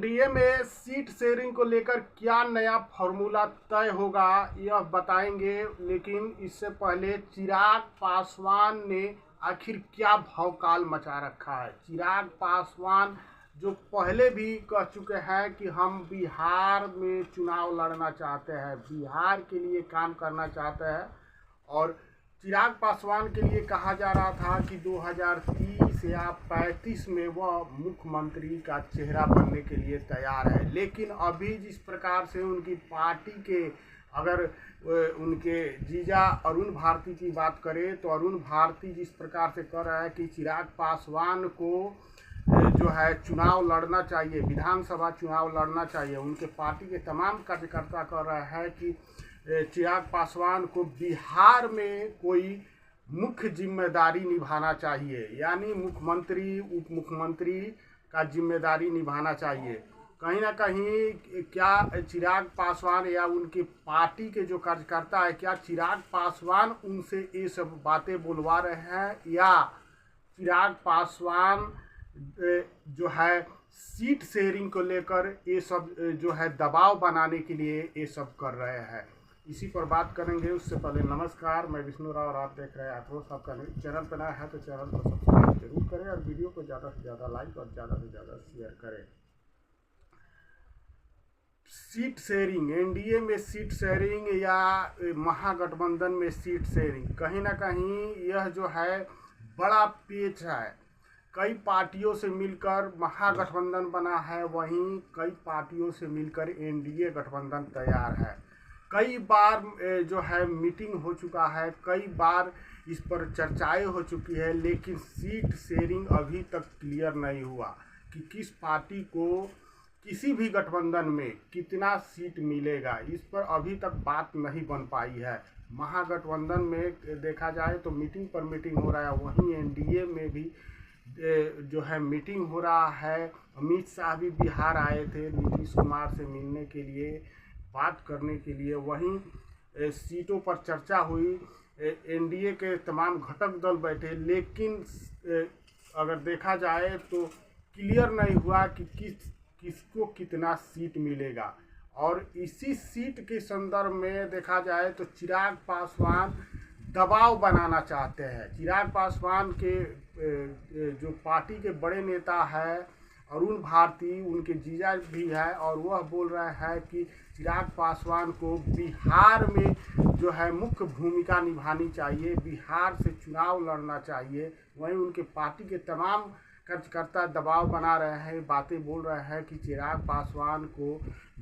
NDA में seat sharing को लेकर क्या नया फॉर्मूला तय होगा यह बताएंगे, लेकिन इससे पहले चिराग पासवान ने आखिर क्या भौकाल मचा रखा है। चिराग पासवान जो पहले भी कह चुके हैं कि हम बिहार में चुनाव लड़ना चाहते हैं, बिहार के लिए काम करना चाहते हैं। और चिराग पासवान के लिए कहा जा रहा था कि 2030 या 35 में वह मुख्यमंत्री का चेहरा बनने के लिए तैयार है। लेकिन अभी जिस प्रकार से उनकी पार्टी के, अगर उनके जीजा अरुण भारती की बात करें तो अरुण भारती जिस प्रकार से कर रहा है कि चिराग पासवान को जो है चुनाव लड़ना चाहिए, विधानसभा चुनाव लड़ना चाहिए, उनके पार्टी के तमाम कार्यकर्ता कर रहे हैं कि चिराग पासवान को बिहार में कोई मुख्य जिम्मेदारी निभाना चाहिए, यानी मुख्यमंत्री उप मुख्यमंत्री का जिम्मेदारी निभाना चाहिए। कहीं ना कहीं क्या चिराग पासवान या उनकी पार्टी के जो कार्यकर्ता है, क्या चिराग पासवान उनसे ये सब बातें बुलवा रहे हैं, या चिराग पासवान जो है सीट शेयरिंग को लेकर ये सब जो है दबाव बनाने के लिए ये सब कर रहे हैं। इसी पर बात करेंगे। उससे पहले नमस्कार, मैं विष्णु राव और आप देख रहे हैं आक्रोश। आपका चैनल पर नया है तो चैनल को सब्सक्राइब जरूर करें और वीडियो को ज़्यादा से ज़्यादा लाइक और ज़्यादा से ज़्यादा शेयर करें। सीट शेयरिंग, एनडीए में सीट शेयरिंग या महागठबंधन में सीट शेयरिंग, कहीं ना कहीं यह जो है बड़ा पेच है। कई पार्टियों से मिलकर महागठबंधन बना है, वहीं कई पार्टियों से मिलकर एनडीए गठबंधन तैयार है। कई बार जो है मीटिंग हो चुका है, कई बार इस पर चर्चाएं हो चुकी है, लेकिन सीट शेयरिंग अभी तक क्लियर नहीं हुआ कि किस पार्टी को किसी भी गठबंधन में कितना सीट मिलेगा। इस पर अभी तक बात नहीं बन पाई है। महागठबंधन में देखा जाए तो मीटिंग पर मीटिंग हो रहा है, वहीं एनडीए में भी जो है मीटिंग हो रहा है। अमित शाह भी बिहार आए थे नीतीश कुमार से मिलने के लिए, बात करने के लिए। वहीं सीटों पर चर्चा हुई, एनडीए के तमाम घटक दल बैठे, लेकिन अगर देखा जाए तो क्लियर नहीं हुआ कि किसको कितना सीट मिलेगा। और इसी सीट के संदर्भ में देखा जाए तो चिराग पासवान दबाव बनाना चाहते हैं। चिराग पासवान के जो पार्टी के बड़े नेता है अरुण भारती, उनके जीजा भी है, और वह बोल रहे हैं कि चिराग पासवान को बिहार में जो है मुख्य भूमिका निभानी चाहिए, बिहार से चुनाव लड़ना चाहिए। वहीं उनके पार्टी के तमाम कार्यकर्ता दबाव बना रहे हैं, बातें बोल रहे हैं कि चिराग पासवान को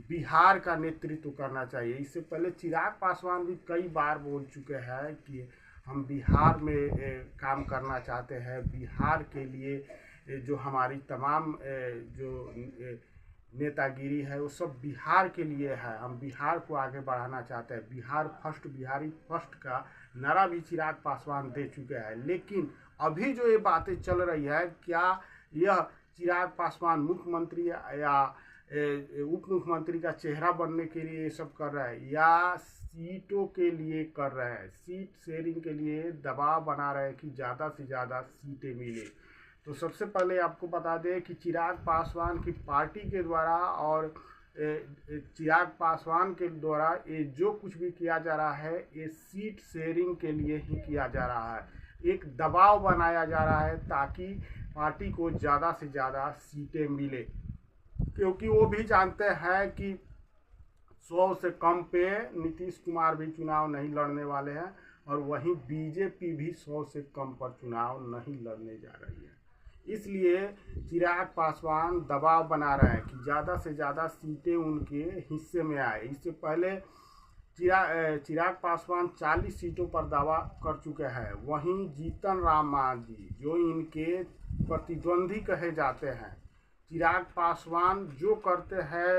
बिहार का नेतृत्व करना चाहिए। इससे पहले चिराग पासवान भी कई बार बोल चुके हैं कि हम बिहार में काम करना चाहते हैं, बिहार के लिए जो हमारी तमाम जो नेतागिरी है वो सब बिहार के लिए है, हम बिहार को आगे बढ़ाना चाहते हैं। बिहार फर्स्ट, बिहारी फर्स्ट का नारा भी चिराग पासवान दे चुके हैं। लेकिन अभी जो ये बातें चल रही है, क्या यह चिराग पासवान मुख्यमंत्री या उप मुख्यमंत्री का चेहरा बनने के लिए ये सब कर रहा है, या सीटों के लिए कर रहे हैं, सीट शेयरिंग के लिए दबाव बना रहे हैं कि ज़्यादा से ज़्यादा सीटें मिले। तो सबसे पहले आपको बता दें कि चिराग पासवान की पार्टी के द्वारा और चिराग पासवान के द्वारा ये जो कुछ भी किया जा रहा है, ये सीट शेयरिंग के लिए ही किया जा रहा है। एक दबाव बनाया जा रहा है ताकि पार्टी को ज़्यादा से ज़्यादा सीटें मिले, क्योंकि वो भी जानते हैं कि 100 से कम पे नीतीश कुमार भी चुनाव नहीं लड़ने वाले हैं, और वहीं बीजेपी भी 100 से कम पर चुनाव नहीं लड़ने जा रही है। इसलिए चिराग पासवान दबाव बना रहे हैं कि ज़्यादा से ज़्यादा सीटें उनके हिस्से में आए। इससे पहले चिराग पासवान 40 सीटों पर दावा कर चुके हैं। वहीं जीतन राम मांझी जो इनके प्रतिद्वंदी कहे जाते हैं, चिराग पासवान जो करते हैं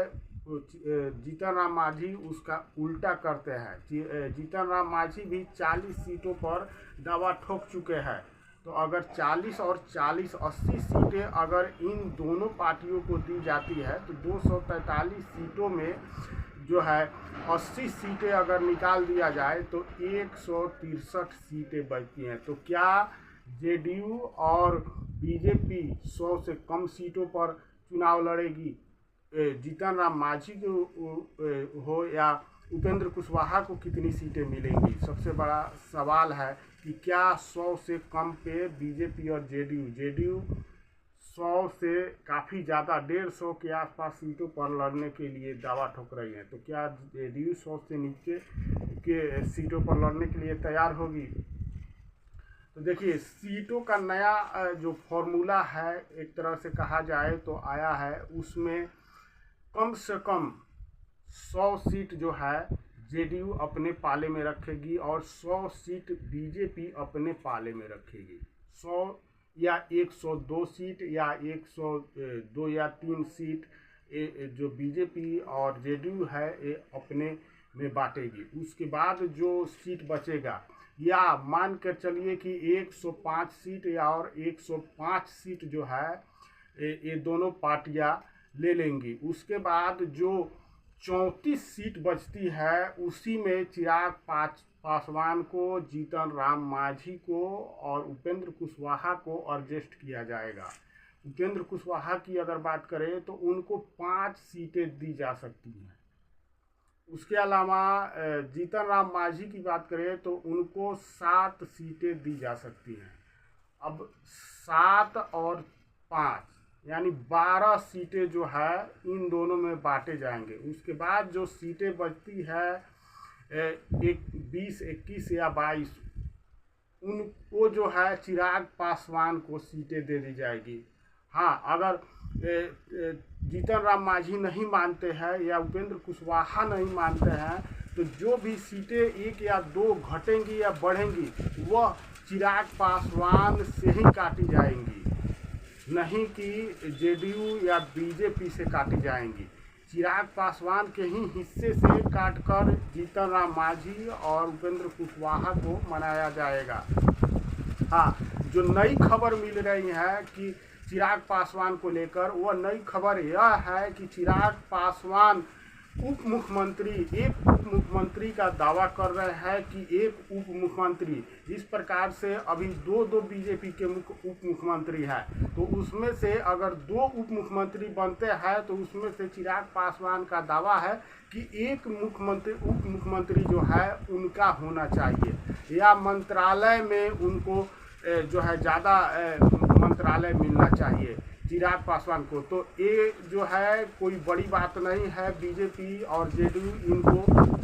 जीतन राम मांझी उसका उल्टा करते हैं। जीतन राम मांझी भी 40 सीटों पर दावा ठोक चुके हैं। तो अगर 40 और 40 80 सीटें अगर इन दोनों पार्टियों को दी जाती है तो 243 सीटों में जो है 80 सीटें अगर निकाल दिया जाए तो 163 सीटें बचती हैं। तो क्या जेडीयू और बीजेपी 100 से कम सीटों पर चुनाव लड़ेगी? जीतन राम मांझी को हो या उपेंद्र कुशवाहा को कितनी सीटें मिलेंगी। सबसे बड़ा सवाल है कि क्या 100 से कम पे बीजेपी और जेडीयू 100 से काफ़ी ज़्यादा 150 के आसपास सीटों पर लड़ने के लिए दावा ठोक रही है। तो क्या जेडीयू 100 से नीचे के सीटों पर लड़ने के लिए तैयार होगी। तो देखिए, सीटों का नया जो फॉर्मूला है एक तरह से कहा जाए तो आया है, उसमें कम से कम 100 सीट जो है जेडीयू अपने पाले में रखेगी और 100 सीट बीजेपी अपने पाले में रखेगी। 100 या 102 सीट या 102 या 3 सीट जो बीजेपी और जेडीयू है ये अपने में बांटेगी। उसके बाद जो सीट बचेगा, या मान कर चलिए कि 105 सीट या और 105 सीट जो है ये दोनों पार्टियां ले लेंगी। उसके बाद जो 34 सीट बचती है उसी में चिराग पासवान को, जीतन राम मांझी को और उपेंद्र कुशवाहा को एडजस्ट किया जाएगा। उपेंद्र कुशवाहा की अगर बात करें तो उनको 5 सीटें दी जा सकती हैं। उसके अलावा जीतन राम मांझी की बात करें तो उनको 7 सीटें दी जा सकती हैं। अब 7 और 5 यानी 12 सीटें जो है इन दोनों में बांटे जाएंगे। उसके बाद जो सीटें बचती है 20, 21 या 22, उनको जो है चिराग पासवान को सीटें दे दी जाएगी। हाँ, अगर जीतन राम मांझी नहीं मानते हैं या उपेंद्र कुशवाहा नहीं मानते हैं तो जो भी सीटें 1 या 2 घटेंगी या बढ़ेंगी वह चिराग पासवान से ही काटी जाएंगी, नहीं कि जेडीयू या बीजेपी से काटी जाएंगी। चिराग पासवान के ही हिस्से से काटकर जीतन राम मांझी और उपेंद्र कुशवाहा को मनाया जाएगा। हाँ, जो नई खबर मिल रही है कि चिराग पासवान को लेकर, वह नई खबर यह है कि चिराग पासवान एक उप मुख्यमंत्री का दावा कर रहे हैं कि एक उप मुख्यमंत्री, इस प्रकार से अभी दो बीजेपी के उप मुख्यमंत्री हैं, तो उसमें से अगर 2 उप मुख्यमंत्री बनते हैं तो उसमें से चिराग पासवान का दावा है कि एक उप मुख्यमंत्री जो है उनका होना चाहिए या मंत्रालय में उनको जो है ज़्यादा मंत्रालय मिलना चाहिए चिराग पासवान को। तो ये जो है कोई बड़ी बात नहीं है, बीजेपी और जेडीयू इनको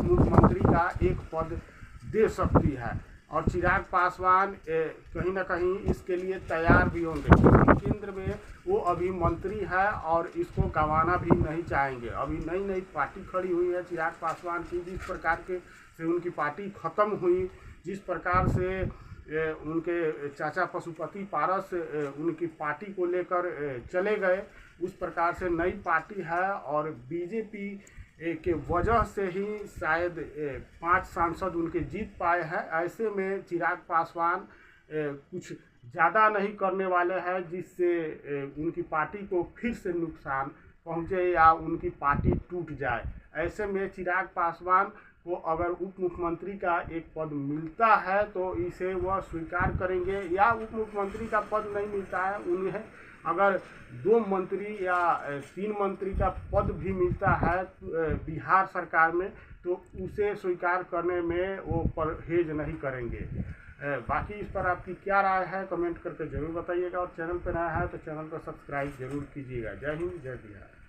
मुख्यमंत्री का एक पद दे सकती है और चिराग पासवान कहीं ना कहीं इसके लिए तैयार भी होंगे, क्योंकि केंद्र में वो अभी मंत्री है और इसको गंवाना भी नहीं चाहेंगे। अभी नई पार्टी खड़ी हुई है चिराग पासवान की, जिस प्रकार से उनकी पार्टी ख़त्म हुई, जिस प्रकार से उनके चाचा पशुपति पारस उनकी पार्टी को लेकर चले गए, उस प्रकार से नई पार्टी है और बीजेपी के वजह से ही शायद 5 सांसद उनके जीत पाए हैं। ऐसे में चिराग पासवान कुछ ज़्यादा नहीं करने वाले हैं जिससे उनकी पार्टी को फिर से नुकसान पहुँचे या उनकी पार्टी टूट जाए। ऐसे में चिराग पासवान को अगर उप मुख्यमंत्री का एक पद मिलता है तो इसे वह स्वीकार करेंगे, या उप मुख्यमंत्री का पद नहीं मिलता है उन्हें अगर 2 मंत्री या 3 मंत्री का पद भी मिलता है बिहार सरकार में तो उसे स्वीकार करने में वो परहेज नहीं करेंगे। बाकी इस पर आपकी क्या राय है कमेंट करके ज़रूर बताइएगा और चैनल पर नया है तो चैनल को सब्सक्राइब जरूर कीजिएगा। जय हिंद, जय बिहार।